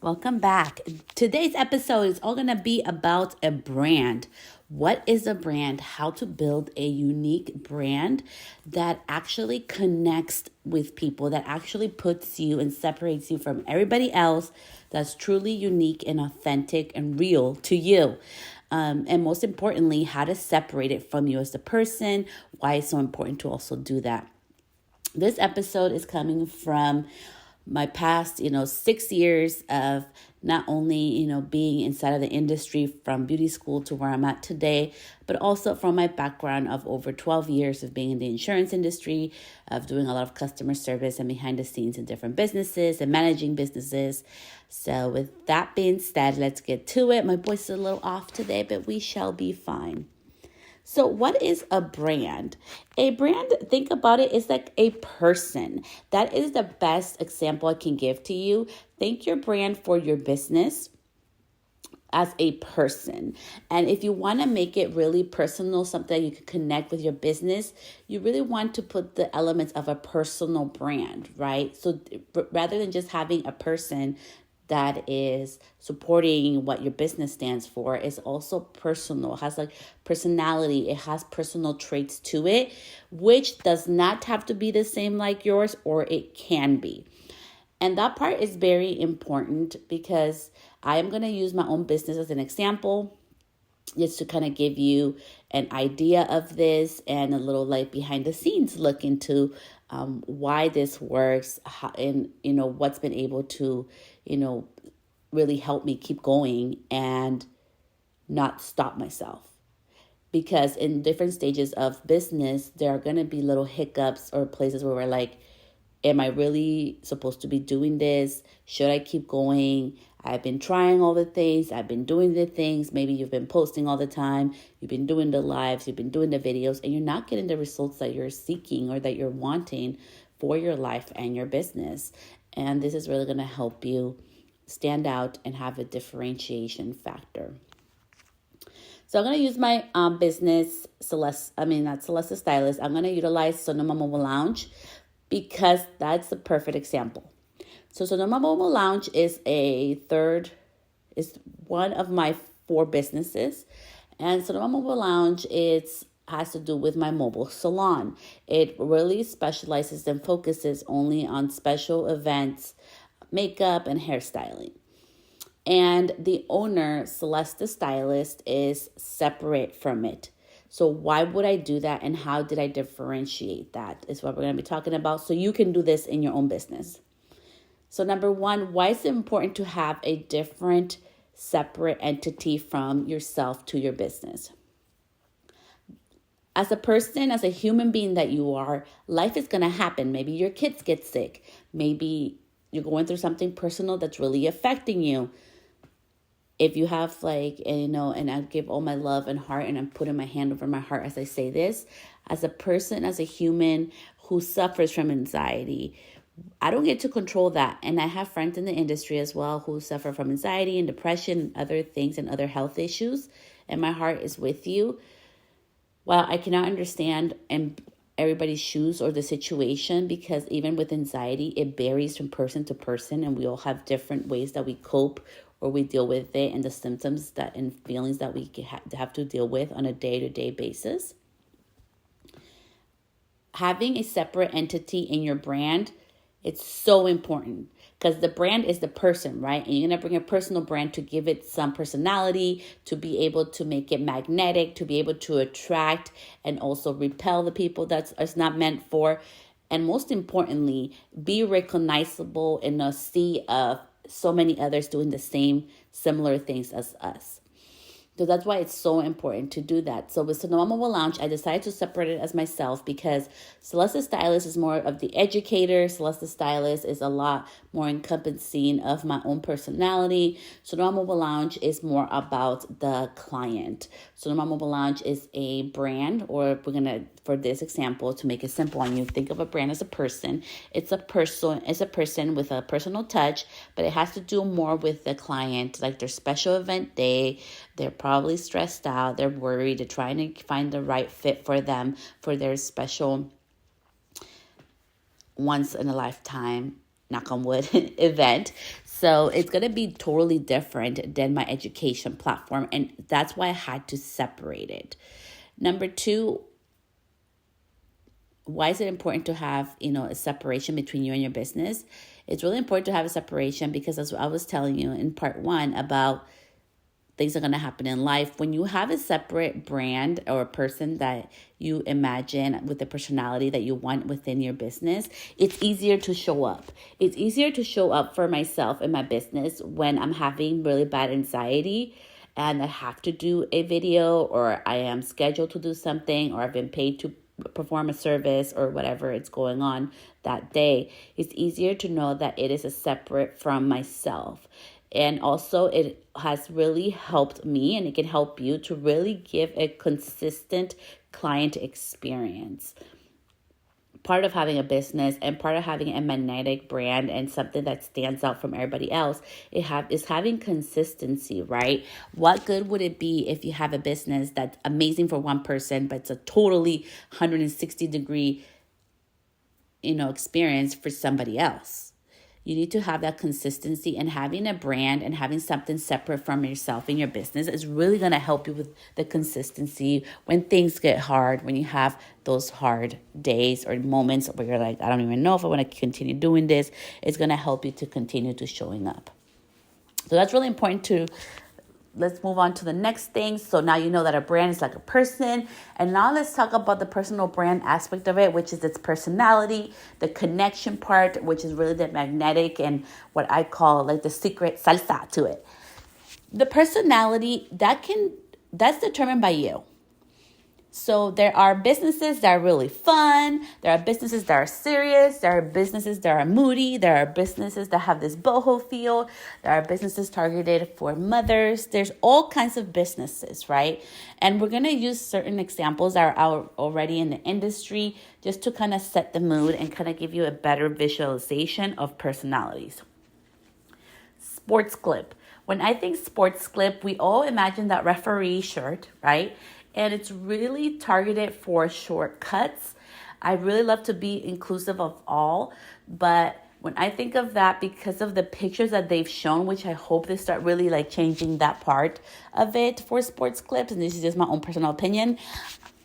Welcome back. Today's episode is all going to be about a brand. What is a brand? How to build a unique brand that actually connects with people, that actually puts you and separates you from everybody else, that's truly unique and authentic and real to you. And most importantly, how to separate it from you as a person, why it's so important to also do that. This episode is coming from my past, 6 years of not only, being inside of the industry from beauty school to where I'm at today, but also from my background of over 12 years of being in the insurance industry, of doing a lot of customer service and behind the scenes in different businesses and managing businesses. So with that being said, let's get to it. My voice is a little off today, but we shall be fine. So what is a brand? A brand, think about it, is like a person. That is the best example I can give to you. Think your brand for your business as a person. And if you want to make it really personal, something you can connect with your business, you really want to put the elements of a personal brand, right? So rather than just having a person that is supporting what your business stands for, is also personal. It has like personality. It has personal traits to it, which does not have to be the same like yours, or it can be. And that part is very important because I am going to use my own business as an example, just to kind of give you an idea of this and a little like behind the scenes look into why this works, and what's been able to really help me keep going and not stop myself. Because in different stages of business, there are going to be little hiccups or places where we're like, am I really supposed to be doing this? Should I keep going? I've been trying all the things. I've been doing the things. Maybe you've been posting all the time. You've been doing the lives. You've been doing the videos, and you're not getting the results that you're seeking or that you're wanting for your life and your business. And this is really going to help you stand out and have a differentiation factor. So I'm going to use my business, Celeste Stylist. I'm going to utilize Sonoma Mobile Lounge because that's the perfect example. So Sonoma Mobile Lounge is one of my 4 businesses. And Sonoma Mobile Lounge has to do with my mobile salon. It really specializes and focuses only on special events, makeup, and hairstyling. And the owner, Celeste the Stylist, is separate from it. So why would I do that, and how did I differentiate that is what we're going to be talking about, so you can do this in your own business. So number 1, why is it important to have a different, separate entity from yourself to your business? As a person, as a human being that you are, life is going to happen. Maybe your kids get sick. Maybe you're going through something personal that's really affecting you. If you have and I give all my love and heart, and I'm putting my hand over my heart as I say this, as a person, as a human who suffers from anxiety, I don't get to control that. And I have friends in the industry as well who suffer from anxiety and depression and other things and other health issues. And my heart is with you. While I cannot understand everybody's shoes or the situation, because even with anxiety, it varies from person to person, and we all have different ways that we cope or we deal with it, and the symptoms and feelings that we have to deal with on a day-to-day basis. Having a separate entity in your brand, it's so important, because the brand is the person, right? And you're going to bring a personal brand to give it some personality, to be able to make it magnetic, to be able to attract and also repel the people it's not meant for. And most importantly, be recognizable in a sea of so many others doing the same similar things as us. So that's why it's so important to do that. So with Sonoma Mobile Lounge, I decided to separate it as myself, because Celeste Stylist is more of the educator. Celeste Stylist is a lot more encompassing of my own personality. Sonoma Mobile Lounge is more about the client. Sonoma Mobile Lounge is a brand, or we're going to, for this example, to make it simple on you, think of a brand as a person. It's a person with a personal touch, but it has to do more with the client, like their special event day. They're probably stressed out. They're worried. They're trying to find the right fit for them for their special once in a lifetime, knock on wood, event. So it's going to be totally different than my education platform. And that's why I had to separate it. Number two, why is it important to have, a separation between you and your business? It's really important to have a separation because, as I was telling you in part one about things are going to happen in life. When you have a separate brand or a person that you imagine with the personality that you want within your business, it's easier to show up. It's easier to show up for myself in my business when I'm having really bad anxiety and I have to do a video, or I am scheduled to do something, or I've been paid to perform a service, or whatever it's going on that day. It's easier to know that it is a separate from myself. And also it has really helped me, and it can help you to really give a consistent client experience. Part of having a business and part of having a magnetic brand and something that stands out from everybody else is having consistency, right? What good would it be if you have a business that's amazing for one person, but it's a totally 160-degree, experience for somebody else? You need to have that consistency, and having a brand and having something separate from yourself in your business is really going to help you with the consistency when things get hard, when you have those hard days or moments where you're like, I don't even know if I want to continue doing this. It's going to help you to continue to showing up. So that's really important to. Let's move on to the next thing. So now you know that a brand is like a person. And now let's talk about the personal brand aspect of it, which is its personality, the connection part, which is really the magnetic and what I call like the secret salsa to it. The personality, that's determined by you. So there are businesses that are really fun. There are businesses that are serious. There are businesses that are moody. There are businesses that have this boho feel. There are businesses targeted for mothers. There's all kinds of businesses, right? And we're going to use certain examples that are out already in the industry just to kind of set the mood and kind of give you a better visualization of personalities. Sports clip. When I think sports clip, we all imagine that referee shirt, right? And it's really targeted for shortcuts. I really love to be inclusive of all, but when I think of that, because of the pictures that they've shown, which I hope they start really like changing that part of it for sports clips, and this is just my own personal opinion,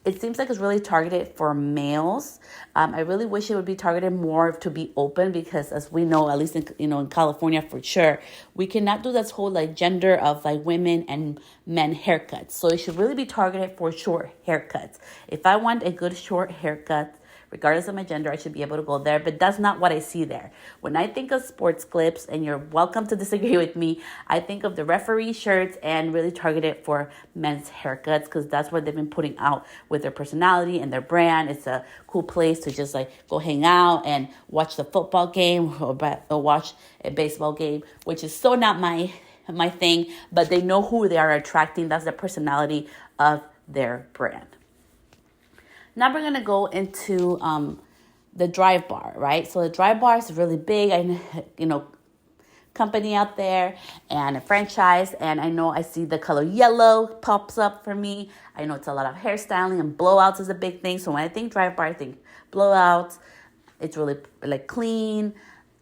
it seems like it's really targeted for males. I really wish it would be targeted more to be open, because as we know, at least in California for sure, we cannot do this whole like gender of like women and men haircuts. So it should really be targeted for short haircuts. If I want a good short haircut, regardless of my gender, I should be able to go there, but that's not what I see there. When I think of sports clips, and you're welcome to disagree with me, I think of the referee shirts and really targeted for men's haircuts, because that's what they've been putting out with their personality and their brand. It's a cool place to just like go hang out and watch the football game or watch a baseball game, which is so not my thing, but they know who they are attracting. That's the personality of their brand. Now we're going to go into the Drive Bar, right? So the Drive Bar is really big, company out there and a franchise. And I know I see the color yellow pops up for me. I know it's a lot of hairstyling, and blowouts is a big thing. So when I think Drive Bar, I think blowouts. It's really like clean.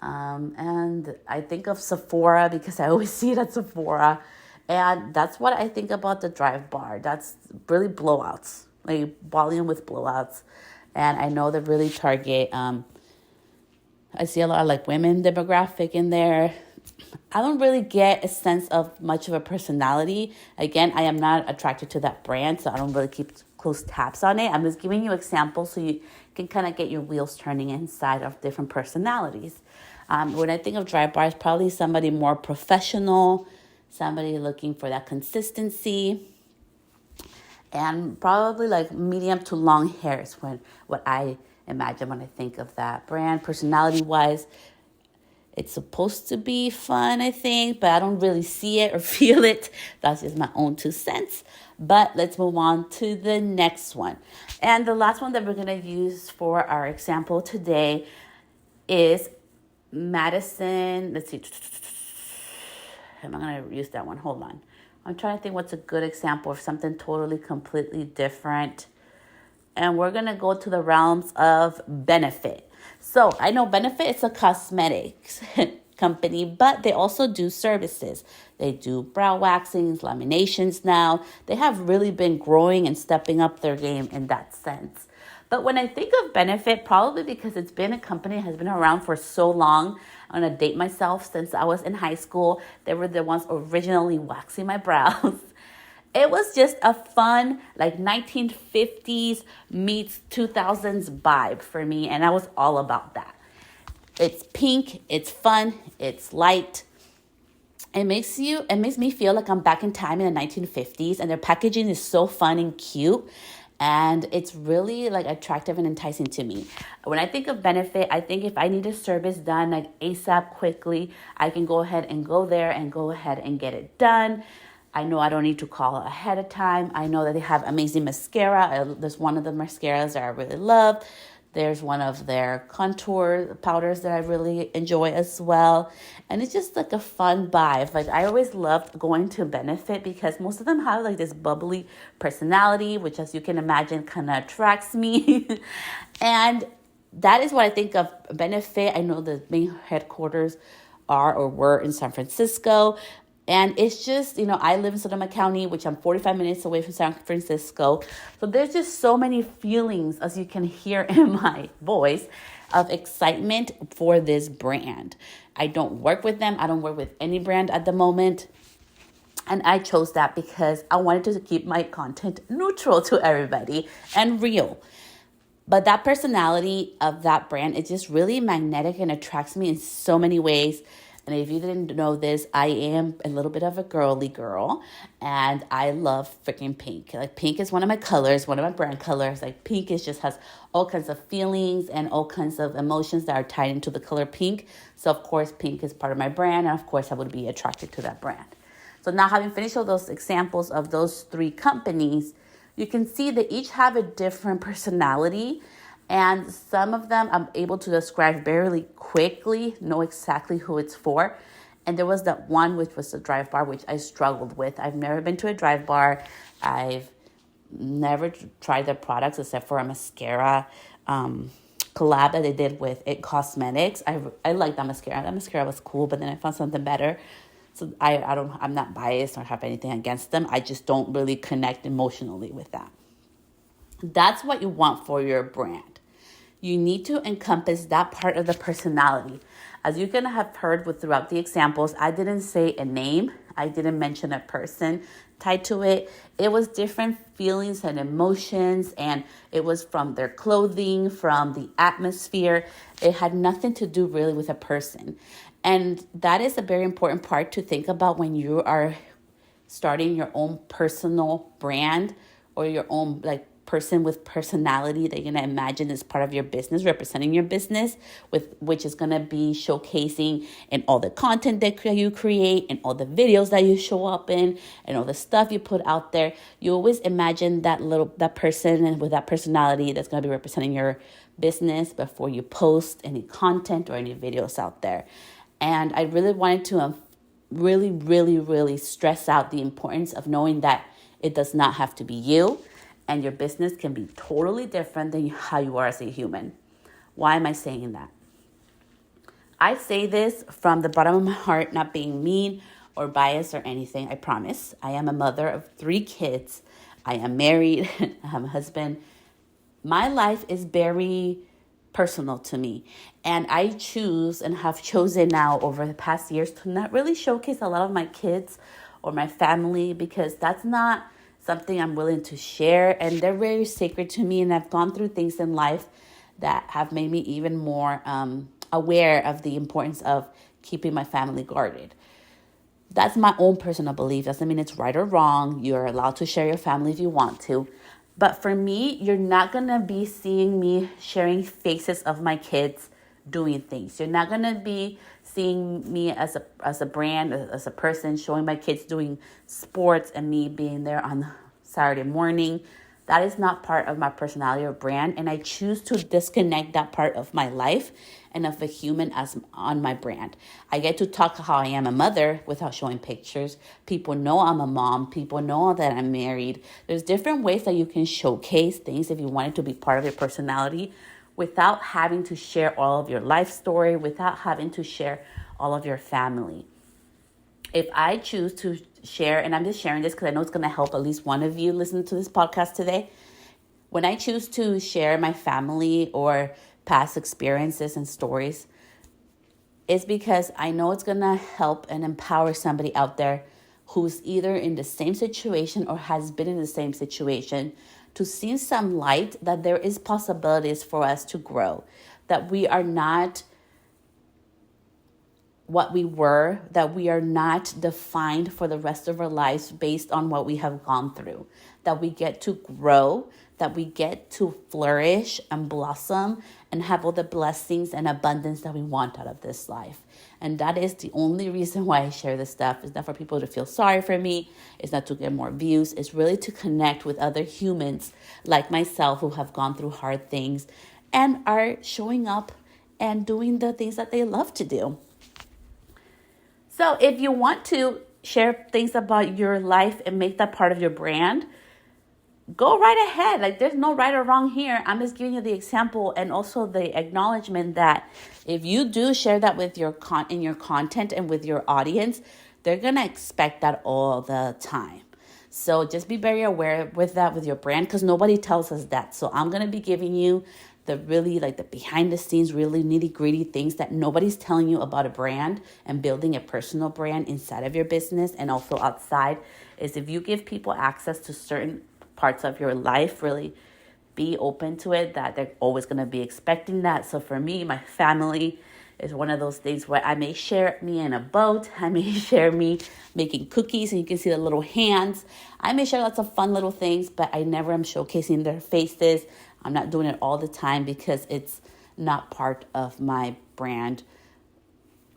And I think of Sephora, because I always see it at Sephora. And that's what I think about the Drive Bar. That's really blowouts. Like volume with blowouts. And I know they really target, I see a lot of like women demographic in there. I don't really get a sense of much of a personality. Again, I am not attracted to that brand, so I don't really keep close tabs on it. I'm just giving you examples so you can kind of get your wheels turning inside of different personalities. When I think of Drive Bar, it's probably somebody more professional, somebody looking for that consistency, and probably like medium to long hair is what I imagine when I think of that brand. Personality-wise, it's supposed to be fun, I think, but I don't really see it or feel it. That's just my own 2 cents. But let's move on to the next one. And the last one that we're going to use for our example today is Madison. Let's see. Am I going to use that one? Hold on. I'm trying to think what's a good example of something totally, completely different. And we're going to go to the realms of Benefit. So I know Benefit is a cosmetics. company, but they also do services. They do brow waxings, laminations now. They have really been growing and stepping up their game in that sense. But when I think of Benefit, probably because it's been a company that has been around for so long, I'm going to date myself since I was in high school. They were the ones originally waxing my brows. It was just a fun, like 1950s meets 2000s vibe for me, and I was all about that. It's pink, it's fun, it's light. It makes me feel like I'm back in time in the 1950s, and their packaging is so fun and cute. And it's really like attractive and enticing to me. When I think of Benefit, I think if I need a service done like ASAP quickly, I can go ahead and go there and go ahead and get it done. I know I don't need to call ahead of time. I know that they have amazing mascara. There's one of the mascaras that I really love. There's one of their contour powders that I really enjoy as well. And it's just like a fun vibe. Like I always loved going to Benefit because most of them have like this bubbly personality, which as you can imagine kind of attracts me. And that is what I think of Benefit. I know the main headquarters are or were in San Francisco. And it's just, I live in Sonoma County, which I'm 45 minutes away from San Francisco. So there's just so many feelings, as you can hear in my voice, of excitement for this brand. I don't work with them. I don't work with any brand at the moment. And I chose that because I wanted to keep my content neutral to everybody and real. But that personality of that brand is just really magnetic and attracts me in so many ways. And if you didn't know this, I am a little bit of a girly girl, and I love freaking pink. Like pink is one of my colors, one of my brand colors. Like pink just has all kinds of feelings and all kinds of emotions that are tied into the color pink. So of course, pink is part of my brand, and of course I would be attracted to that brand. So now having finished all those examples of those three companies, you can see they each have a different personality. And some of them I'm able to describe very quickly, know exactly who it's for. And there was that one, which was the Dryve Bar, which I struggled with. I've never been to a Dryve Bar. I've never tried their products except for a mascara collab that they did with It Cosmetics. I liked that mascara. That mascara was cool, but then I found something better. So I'm not biased or have anything against them. I just don't really connect emotionally with that. That's what you want for your brand. You need to encompass that part of the personality. As you can have heard throughout the examples, I didn't say a name. I didn't mention a person tied to it. It was different feelings and emotions, and it was from their clothing, from the atmosphere. It had nothing to do really with a person. And that is a very important part to think about when you are starting your own personal brand or your own person with personality that you're going to imagine as part of your business, representing your business, which is going to be showcasing in all the content that you create and all the videos that you show up in and all the stuff you put out there. You always imagine that person and with that personality that's going to be representing your business before you post any content or any videos out there. And I really wanted to really, really, really stress out the importance of knowing that it does not have to be you. And your business can be totally different than how you are as a human. Why am I saying that? I say this from the bottom of my heart, not being mean or biased or anything, I promise. I am a mother of 3 kids. I am married. I have a husband. My life is very personal to me. And I choose and have chosen now over the past years to not really showcase a lot of my kids or my family because that's not something I'm willing to share, and they're very sacred to me, and I've gone through things in life that have made me even more aware of the importance of keeping my family guarded. That's my own personal belief. Doesn't mean it's right or wrong. You're allowed to share your family if you want to. But for me, you're not going to be seeing me sharing faces of my kids doing things. You're not going to be seeing me as a brand, as a person, showing my kids doing sports and me being there on Saturday morning. That is not part of my personality or brand, and I choose to disconnect that part of my life and of the human as on my brand. I get to talk how I am a mother without showing pictures. People know I'm a mom. People know that I'm married. There's different ways that you can showcase things if you want it to be part of your personality without having to share all of your life story, without having to share all of your family. If I choose to share, and I'm just sharing this because I know it's going to help at least one of you listen to this podcast today. When I choose to share my family or past experiences and stories, it's because I know it's going to help and empower somebody out there who's either in the same situation or has been in the same situation, to see some light that there is possibilities for us to grow, that we are not what we were, that we are not defined for the rest of our lives based on what we have gone through, that we get to grow, that we get to flourish and blossom and have all the blessings and abundance that we want out of this life. And that is the only reason why I share this stuff. It's not for people to feel sorry for me. It's not to get more views. It's really to connect with other humans like myself who have gone through hard things and are showing up and doing the things that they love to do. So if you want to share things about your life and make that part of your brand, go right ahead. Like, there's no right or wrong here. I'm just giving you the example and also the acknowledgement that if you do share that with your in your content and with your audience, they're going to expect that all the time. So just be very aware with that with your brand, because nobody tells us that. So I'm going to be giving you the really like the behind the scenes, really nitty gritty things that nobody's telling you about a brand and building a personal brand inside of your business and also outside. Is if you give people access to certain parts of your life, really be open to it, that they're always going to be expecting that. So for me, my family is one of those things where I may share me in a boat. I may share me making cookies and you can see the little hands. I may share lots of fun little things, but I never am showcasing their faces. I'm not doing it all the time because it's not part of my brand,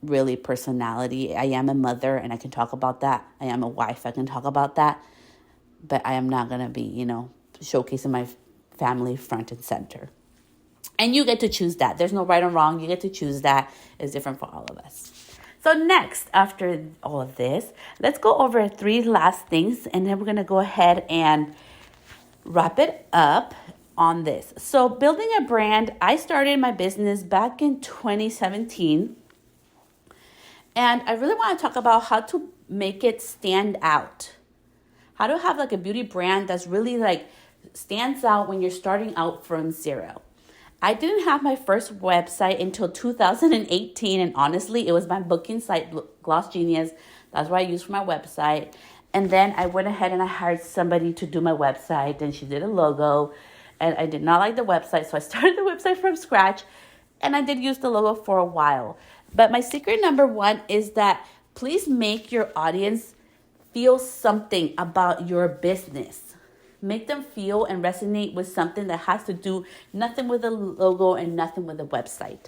really, personality. I am a mother and I can talk about that. I am a wife. I can talk about that. But I am not going to be, showcasing my family front and center. And you get to choose that. There's no right or wrong. You get to choose that. It's different for all of us. So next, after all of this, let's go over 3 last things. And then we're going to go ahead and wrap it up on this. So building a brand, I started my business back in 2017. And I really want to talk about how to make it stand out. How to have like a beauty brand that's really like stands out when you're starting out from zero. I didn't have my first website until 2018. And honestly, it was my booking site, Gloss Genius. That's what I used for my website. And then I went ahead and I hired somebody to do my website, and she did a logo. And I did not like the website, so I started the website from scratch. And I did use the logo for a while. But my secret number 1 is that please make your audience feel something about your business. Make them feel and resonate with something that has to do nothing with the logo and nothing with the website.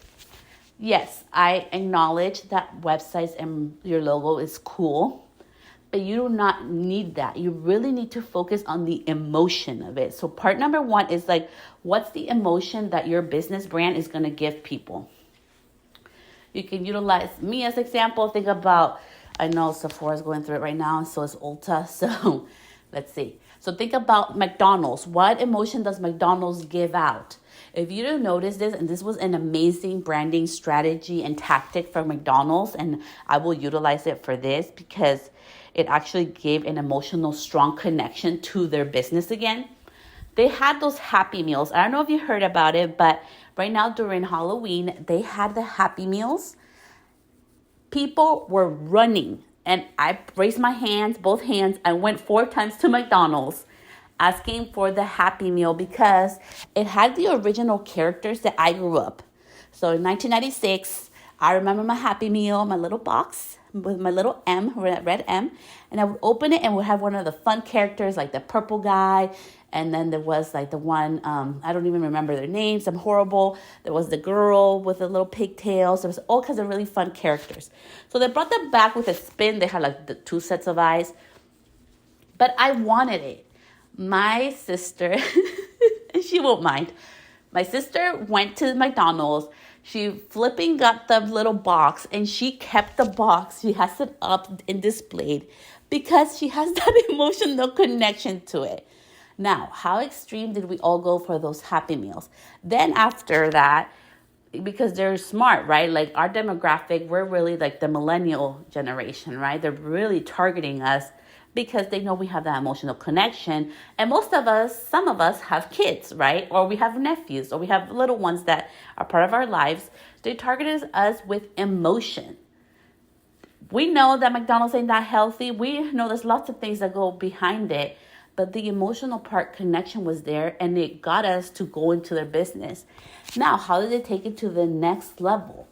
Yes, I acknowledge that websites and your logo is cool, but you do not need that. You really need to focus on the emotion of it. So part number 1 is like, what's the emotion that your business brand is going to give people? You can utilize me as example. Think about, I know Sephora's going through it right now, and so is Ulta. So let's see. So think about McDonald's. What emotion does McDonald's give out? If you didn't notice this, and this was an amazing branding strategy and tactic for McDonald's, and I will utilize it for this because it actually gave an emotional, strong connection to their business again. They had those Happy Meals. I don't know if you heard about it, but right now during Halloween, they had the Happy Meals. People were running, and I raised my hands, both hands. I went 4 times to McDonald's asking for the Happy Meal because it had the original characters that I grew up. So in 1996, I remember my Happy Meal, my little box with my little M, red M, and I would open it and would have one of the fun characters like the purple guy. And then there was like the one, I don't even remember their names. I'm horrible. There was the girl with the little pigtails. There was all kinds of really fun characters. So they brought them back with a spin. They had like the 2 sets of eyes. But I wanted it. My sister, she won't mind. My sister went to McDonald's. She flipping got the little box and she kept the box. She has it up and displayed because she has that emotional connection to it. Now, how extreme did we all go for those Happy Meals? Then after that, because they're smart, right? Like our demographic, we're really like the millennial generation, right? They're really targeting us because they know we have that emotional connection. And most of us, some of us have kids, right? Or we have nephews, or we have little ones that are part of our lives. They targeted us with emotion. We know that McDonald's ain't that healthy. We know there's lots of things that go behind it. But the emotional part connection was there, and it got us to go into their business. Now, how did they take it to the next level?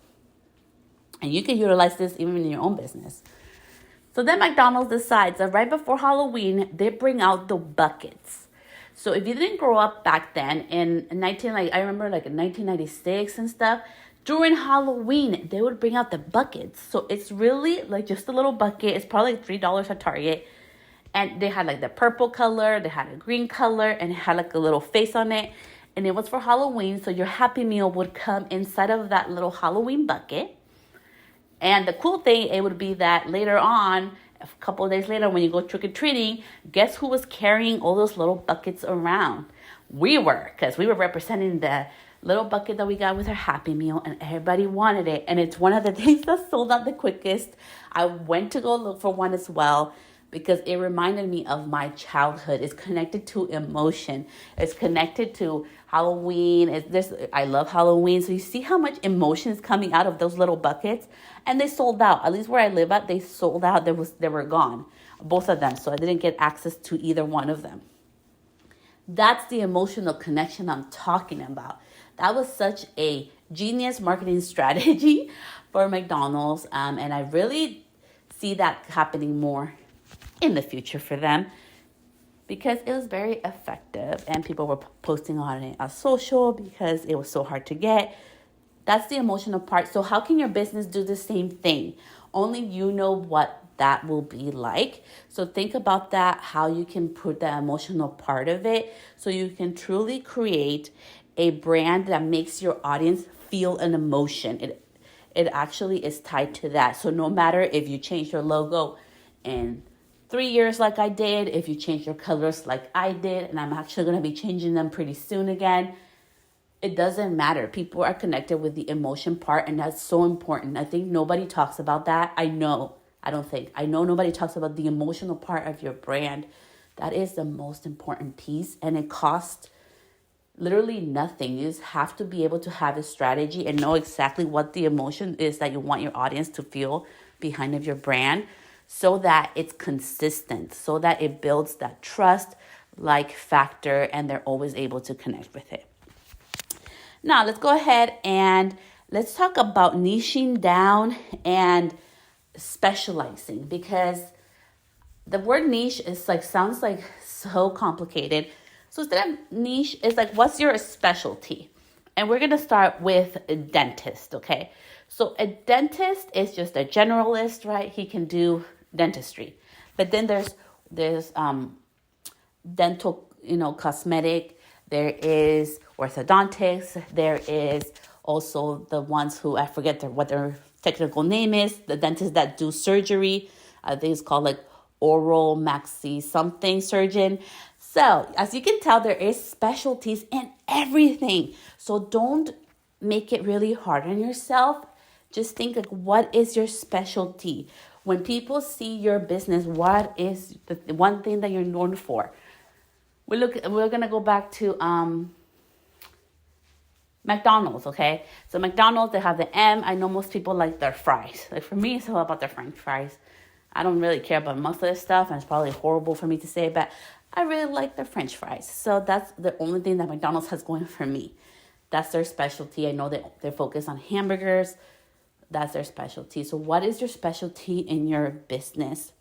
And you can utilize this even in your own business. So then McDonald's decides that right before Halloween, they bring out the buckets. So if you didn't grow up back then in I remember like in 1996 and stuff, during Halloween, they would bring out the buckets. So it's really like just a little bucket. It's probably like $3 at Target. And they had like the purple color, they had a green color, and it had like a little face on it. And it was for Halloween, so your Happy Meal would come inside of that little Halloween bucket. And the cool thing, it would be that later on, a couple of days later, when you go trick-or-treating, guess who was carrying all those little buckets around? We were, because we were representing the little bucket that we got with our Happy Meal, and everybody wanted it. And it's one of the things that sold out the quickest. I went to go look for one as well, because it reminded me of my childhood. It's connected to emotion. It's connected to Halloween. I love Halloween. So you see how much emotion is coming out of those little buckets? And they sold out. At least where I live at, they sold out. They were gone, both of them. So I didn't get access to either one of them. That's the emotional connection I'm talking about. That was such a genius marketing strategy for McDonald's. And I really see that happening more in the future for them, because it was very effective and people were posting on it on social because it was so hard to get. That's the emotional part. So how can your business do the same thing? Only you know what that will be like. So think about that, how you can put the emotional part of it so you can truly create a brand that makes your audience feel an emotion. It actually is tied to that. So no matter if you change your logo in 3 years like I did, if you change your colors like I did, and I'm actually going to be changing them pretty soon again, it doesn't matter. People are connected with the emotion part, and that's so important. I think nobody talks about that. I know nobody talks about the emotional part of your brand. That is the most important piece, and it costs literally nothing. You just have to be able to have a strategy and know exactly what the emotion is that you want your audience to feel behind of your brand, so that it's consistent, so that it builds that trust like factor, and they're always able to connect with it. Now, let's go ahead and let's talk about niching down and specializing, because the word niche is sounds like so complicated. So instead of niche, it's like, what's your specialty? And we're going to start with a dentist, okay? So a dentist is just a generalist, right? He can do dentistry. But then there's dental, cosmetic. There is orthodontics. There is also the ones who, I forget what their technical name is, the dentists that do surgery. I think it's called like oral maxi something surgeon. So as you can tell, there is specialties in everything. So don't make it really hard on yourself. Just think like, what is your specialty? When people see your business, what is the one thing that you're known for? We're going to go back to McDonald's, okay? So McDonald's, they have the M. I know most people like their fries. Like for me, it's all about their French fries. I don't really care about most of this stuff, and it's probably horrible for me to say, but I really like their French fries. So that's the only thing that McDonald's has going for me. That's their specialty. I know that they're focused on hamburgers. That's their specialty. So what is your specialty in your business?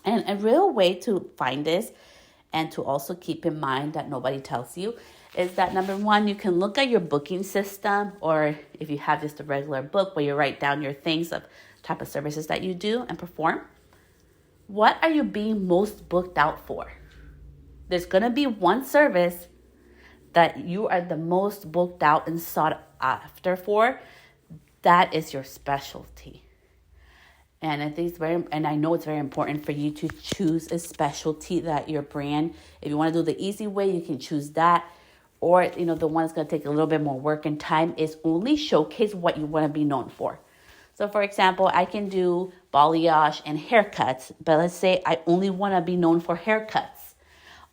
And a real way to find this, and to also keep in mind that nobody tells you, is that number one, you can look at your booking system, or if you have just a regular book where you write down your things of type of services that you do and perform. What are you being most booked out for? There's going to be one service that you are the most booked out and sought after for. That is your specialty. And I think I know it's very important for you to choose a specialty that your brand, if you want to do the easy way, you can choose that. or, the one that's going to take a little bit more work and time, is only showcase what you want to be known for. So for example, I can do balayage and haircuts, but let's say I only want to be known for haircuts.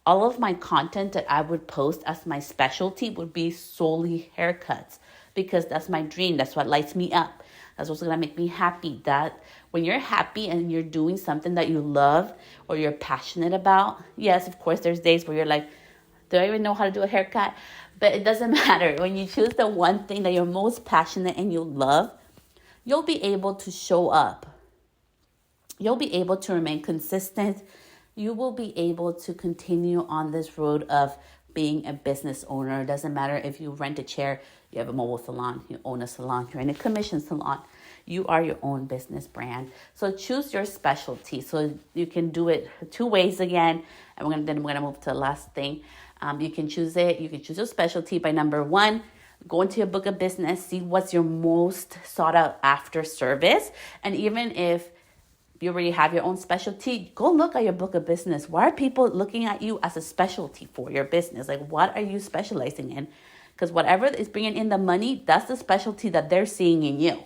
All of my content that I would post as my specialty would be solely haircuts, because that's my dream. That's what lights me up. That's what's going to make me happy. That when you're happy and you're doing something that you love or you're passionate about, yes, of course, there's days where you're like, do I even know how to do a haircut? But it doesn't matter. When you choose the one thing that you're most passionate and you love, you'll be able to show up. You'll be able to remain consistent. You will be able to continue on this road of being a business owner. It doesn't matter if you rent a chair, you have a mobile salon, you own a salon, you're in a commission salon. You are your own business brand. So choose your specialty. So you can do it two ways again. And we're gonna move to the last thing. You can choose your specialty by number one, go into your book of business, see what's your most sought out after service. And even if you already have your own specialty, go look at your book of business. Why are people looking at you as a specialty for your business? Like, what are you specializing in? Because whatever is bringing in the money, that's the specialty that they're seeing in you.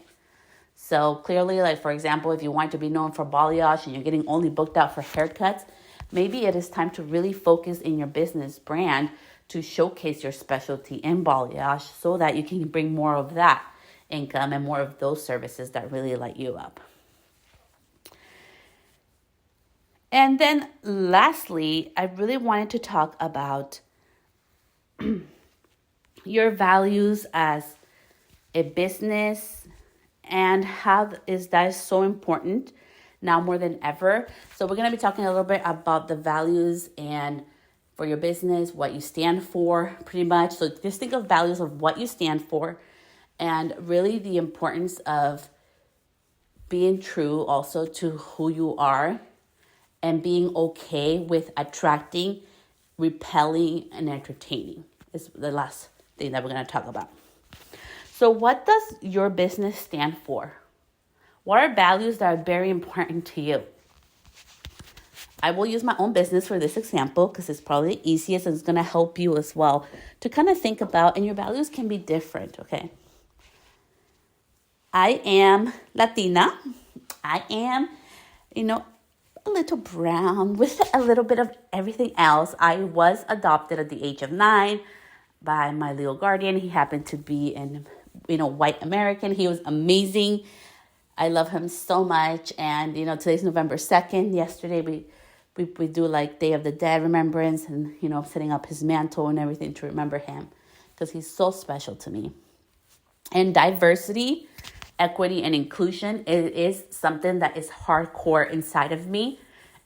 So clearly, like for example, if you want to be known for balayage and you're getting only booked out for haircuts, maybe it is time to really focus in your business brand to showcase your specialty in balayage so that you can bring more of that income and more of those services that really light you up. And then lastly, I really wanted to talk about your values as a business and how is that so important now more than ever. So we're going to be talking a little bit about the values and for your business, what you stand for pretty much. So just think of values of what you stand for and really the importance of being true also to who you are and being okay with attracting, repelling, and entertaining is the last thing that we're going to talk about. So what does your business stand for? What are values that are very important to you? I will use my own business for this example because it's probably the easiest and it's going to help you as well to kind of think about, and your values can be different, okay? I am Latina. I am, a little brown with a little bit of everything else. I was adopted at the age of 9 by my legal guardian. He happened to be an, white American. He was amazing. I love him so much. And, today's November 2nd. Yesterday we do like Day of the Dead remembrance and, setting up his mantle and everything to remember him because he's so special to me. And diversity, equity, and inclusion is something that is hardcore inside of me.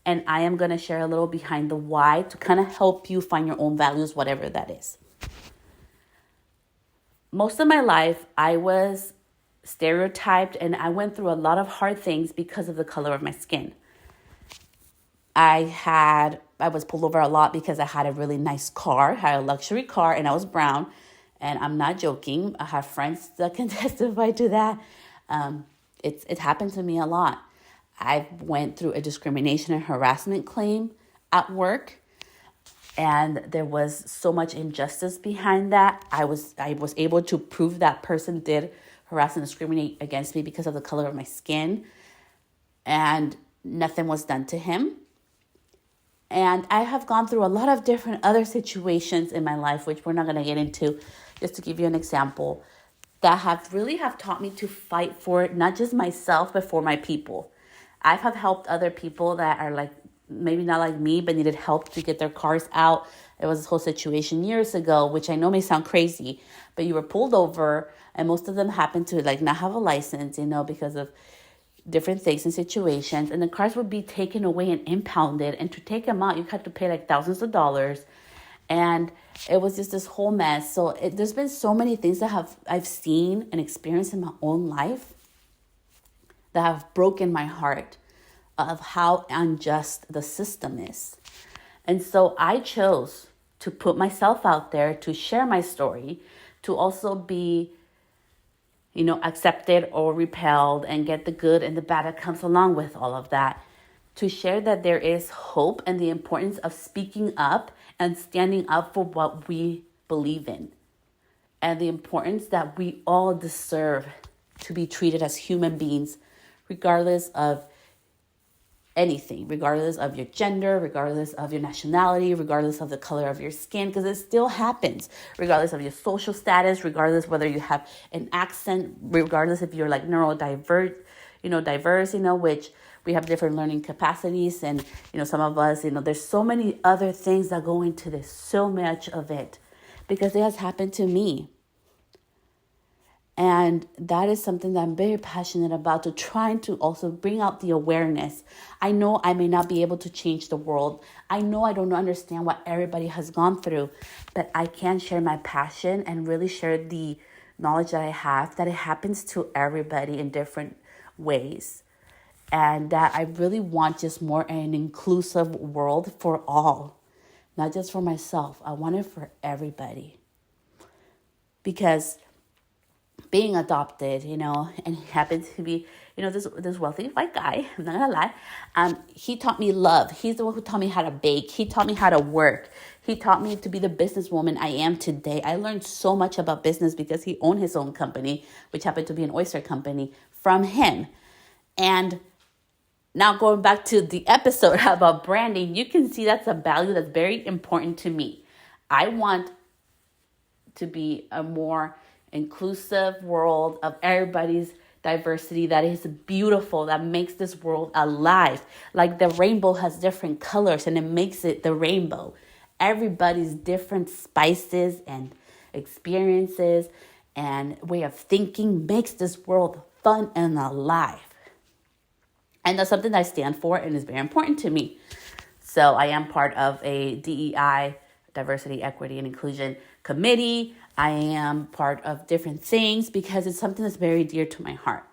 And I am going to share a little behind the why to kind of help you find your own values, whatever that is. Most of my life, I was stereotyped and I went through a lot of hard things because of the color of my skin. I was pulled over a lot because I had a really nice car, had a luxury car, and I was brown. And I'm not joking. I have friends that can testify to that. It happened to me a lot. I went through a discrimination and harassment claim at work. And there was so much injustice behind that. I was able to prove that person did harass and discriminate against me because of the color of my skin. And nothing was done to him. And I have gone through a lot of different other situations in my life, which we're not going to get into, just to give you an example, that have taught me to fight for not just myself, but for my people. I have helped other people that are like, maybe not like me, but needed help to get their cars out. There was this whole situation years ago, which I know may sound crazy, but you were pulled over and most of them happened to like not have a license, because of different things and situations, and the cars would be taken away and impounded, and to take them out, you had to pay like thousands of dollars, and it was just this whole mess. So there's been so many things that I've seen and experienced in my own life that have broken my heart of how unjust the system is. And so I chose to put myself out there, to share my story, to also be accepted or repelled and get the good and the bad that comes along with all of that. To share that there is hope and the importance of speaking up and standing up for what we believe in, and the importance that we all deserve to be treated as human beings, regardless of anything, regardless of your gender, regardless of your nationality, regardless of the color of your skin, because it still happens, regardless of your social status, regardless whether you have an accent, regardless if you're like neurodiverse, diverse, which we have different learning capacities. And, some of us, there's so many other things that go into this, so much of it, because it has happened to me. And that is something that I'm very passionate about, to trying to also bring out the awareness. I know I may not be able to change the world. I know I don't understand what everybody has gone through, but I can share my passion and really share the knowledge that I have, that it happens to everybody in different ways. And that I really want just more an inclusive world for all, not just for myself. I want it for everybody. Because being adopted, and he happened to be, this wealthy white guy, I'm not gonna lie. He taught me love. He's the one who taught me how to bake. He taught me how to work. He taught me to be the businesswoman I am today. I learned so much about business because he owned his own company, which happened to be an oyster company, from him. And now going back to the episode about branding, you can see that's a value that's very important to me. I want to be a more inclusive world of everybody's diversity that is beautiful, that makes this world alive. Like the rainbow has different colors and it makes it the rainbow. Everybody's different spices and experiences and way of thinking makes this world fun and alive. And that's something that I stand for and is very important to me. So I am part of a DEI, Diversity, Equity, and Inclusion committee. I am part of different things because it's something that's very dear to my heart.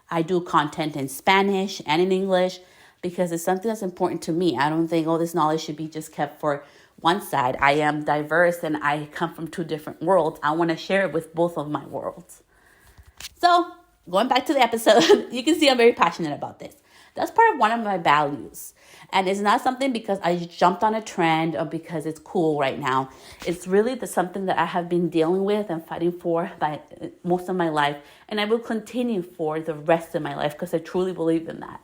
I do content in Spanish and in English because it's something that's important to me. I don't think all this knowledge should be just kept for one side. I am diverse and I come from two different worlds. I want to share it with both of my worlds. So going back to the episode, you can see I'm very passionate about this. That's part of one of my values. And it's not something because I jumped on a trend or because it's cool right now. It's really something that I have been dealing with and fighting for by most of my life. And I will continue for the rest of my life because I truly believe in that.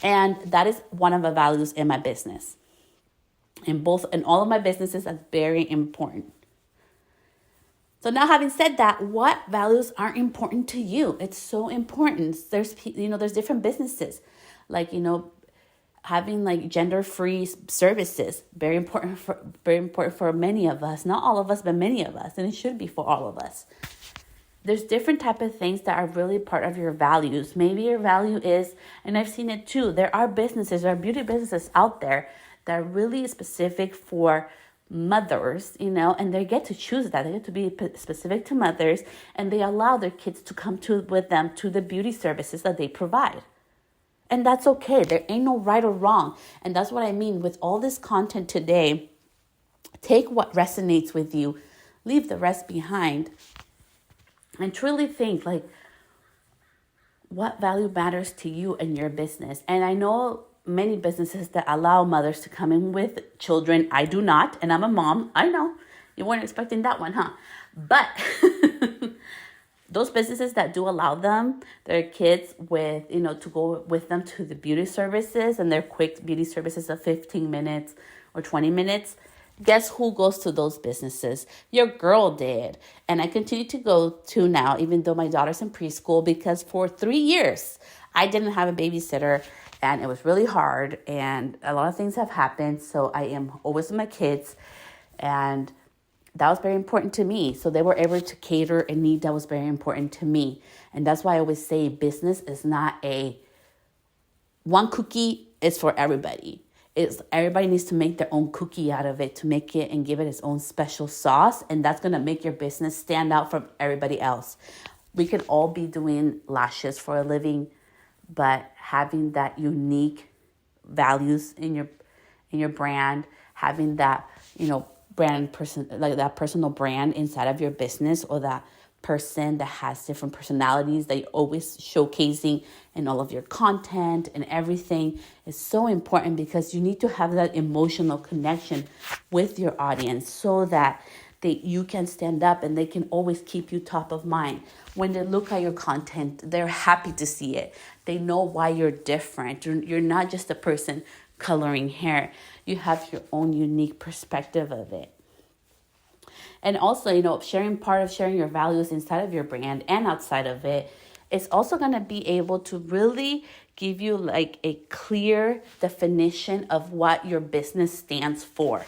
And that is one of the values in my business. In all of my businesses, that's very important. So now, having said that, what values are important to you? It's so important. There's different businesses, like, having like gender-free services, very important for many of us. Not all of us, but many of us, and it should be for all of us. There's different type of things that are really part of your values. Maybe your value is, and I've seen it too, there are beauty businesses out there that are really specific for mothers, and they get to choose that. They get to be specific to mothers, and they allow their kids to come with them to the beauty services that they provide. And that's okay. There ain't no right or wrong. And that's what I mean with all this content today. Take what resonates with you, leave the rest behind, and truly think like, what value matters to you and your business. And I know many businesses that allow mothers to come in with children. I do not, and I'm a mom. I know. You weren't expecting that one, huh? But those businesses that do allow their kids to go with them to the beauty services, and their quick beauty services of 15 minutes or 20 minutes, guess who goes to those businesses? Your girl did. And I continue to go to now, even though my daughter's in preschool, because for 3 years, I didn't have a babysitter. And it was really hard, and a lot of things have happened. So I am always with my kids, and that was very important to me. So they were able to cater a need that was very important to me. And that's why I always say business is not one cookie is for everybody. Everybody needs to make their own cookie out of it, to make it and give it its own special sauce. And that's going to make your business stand out from everybody else. We can all be doing lashes for a living, but having that unique values in your brand, having that, brand person, like that personal brand inside of your business, or that person that has different personalities that you're always showcasing in all of your content and everything is so important, because you need to have that emotional connection with your audience so that you can stand up and they can always keep you top of mind. When they look at your content, they're happy to see it. They know why you're different. You're not just a person coloring hair. You have your own unique perspective of it. And also, part of sharing your values inside of your brand and outside of it, it's also going to be able to really give you like a clear definition of what your business stands for.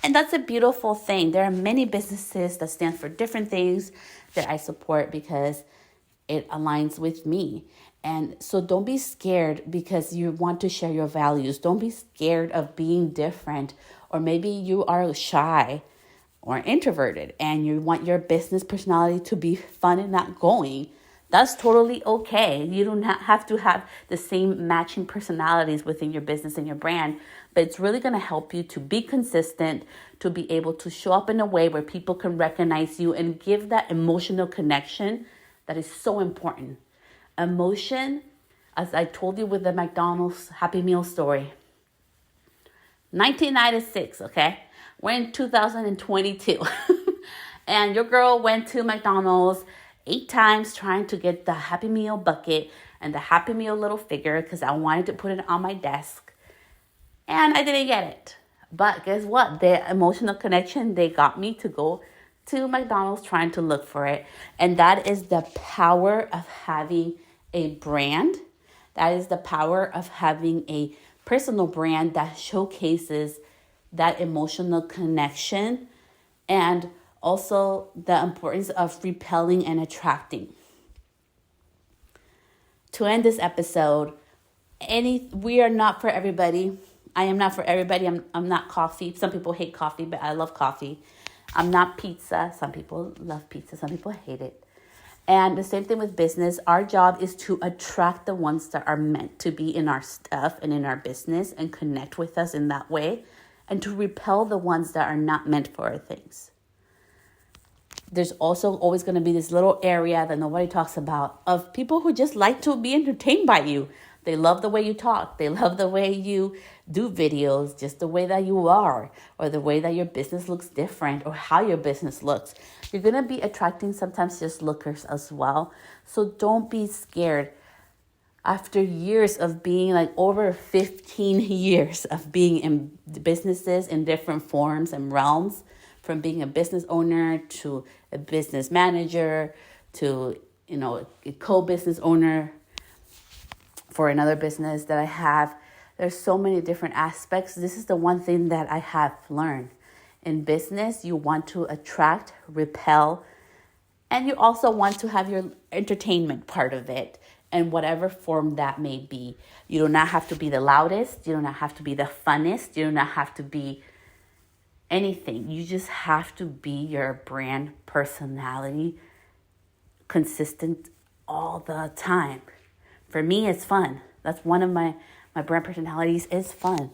And that's a beautiful thing. There are many businesses that stand for different things that I support because it aligns with me. And so don't be scared because you want to share your values. Don't be scared of being different, or maybe you are shy or introverted and you want your business personality to be fun and outgoing. That's totally okay. You do not have to have the same matching personalities within your business and your brand, but it's really going to help you to be consistent, to be able to show up in a way where people can recognize you and give that emotional connection that is so important. Emotion, as I told you with the McDonald's Happy Meal story, 1996, okay? We're in 2022. And your girl went to McDonald's 8 times trying to get the Happy Meal bucket and the Happy Meal little figure because I wanted to put it on my desk. And I didn't get it. But guess what? The emotional connection, they got me to go to McDonald's trying to look for it. And that is the power of having a brand. That is the power of having a personal brand that showcases that emotional connection, and also the importance of repelling and attracting. To end this episode, we are not for everybody. I am not for everybody. I'm not coffee. Some people hate coffee, but I love coffee. I'm not pizza. Some people love pizza. Some people hate it. And the same thing with business. Our job is to attract the ones that are meant to be in our stuff and in our business and connect with us in that way, and to repel the ones that are not meant for our things. There's also always going to be this little area that nobody talks about of people who just like to be entertained by you. They love the way you talk. They love the way you do videos, just the way that you are, or the way that your business looks different, or how your business looks. You're going to be attracting sometimes just lookers as well. So don't be scared. After years of being, like over 15 years of being in businesses in different forms and realms, from being a business owner to a business manager to, a co-business owner for another business that I have, there's so many different aspects. This is the one thing that I have learned. In business, you want to attract, repel, and you also want to have your entertainment part of it, in whatever form that may be. You do not have to be the loudest. You do not have to be the funnest. You do not have to be anything. You just have to be your brand personality, consistent all the time. For me, it's fun. That's one of my brand personalities is fun.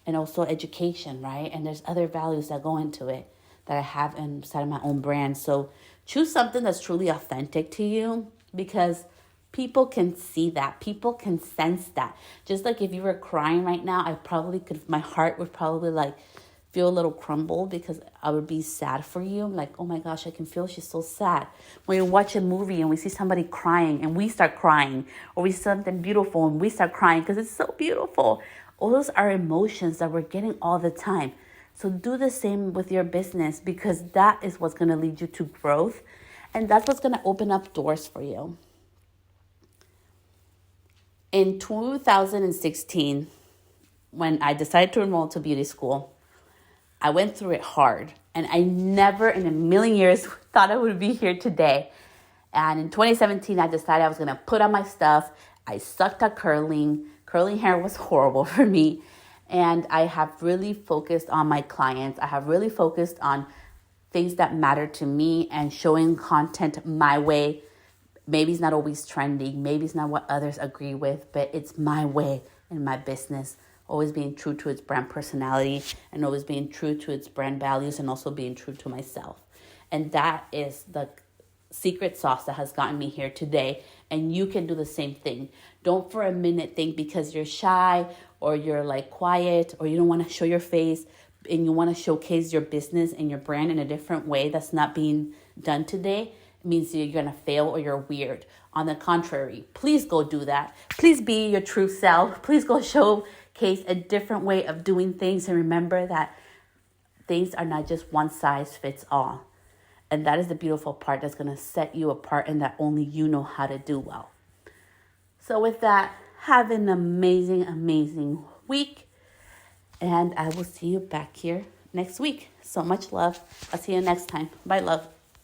And also education, right? And there's other values that go into it that I have inside of my own brand. So choose something that's truly authentic to you, because people can see that. People can sense that. Just like if you were crying right now, my heart would probably feel a little crumbled, because I would be sad for you. Like, oh my gosh, I can feel she's so sad. When you watch a movie and we see somebody crying and we start crying, or we see something beautiful and we start crying because it's so beautiful. All those are emotions that we're getting all the time. So do the same with your business, because that is what's going to lead you to growth. And that's what's going to open up doors for you. In 2016, when I decided to enroll to beauty school, I went through it hard. And I never in a million years thought I would be here today. And in 2017, I decided I was going to put on my stuff. I sucked at curling. Curling hair was horrible for me. And I have really focused on my clients. I have really focused on things that matter to me and showing content my way. Maybe it's not always trending. Maybe it's not what others agree with, but it's my way in my business. Always being true to its brand personality, and always being true to its brand values, and also being true to myself. And that is the secret sauce that has gotten me here today, and you can do the same thing. Don't for a minute think because you're shy or you're like quiet or you don't want to show your face and you want to showcase your business and your brand in a different way that's not being done today, it means you're going to fail or you're weird. On the contrary, please go do that. Please be your true self. Please go showcase a different way of doing things, and remember that things are not just one size fits all. And that is the beautiful part that's going to set you apart and that only you know how to do well. So with that, have an amazing, amazing week. And I will see you back here next week. So much love. I'll see you next time. Bye, love.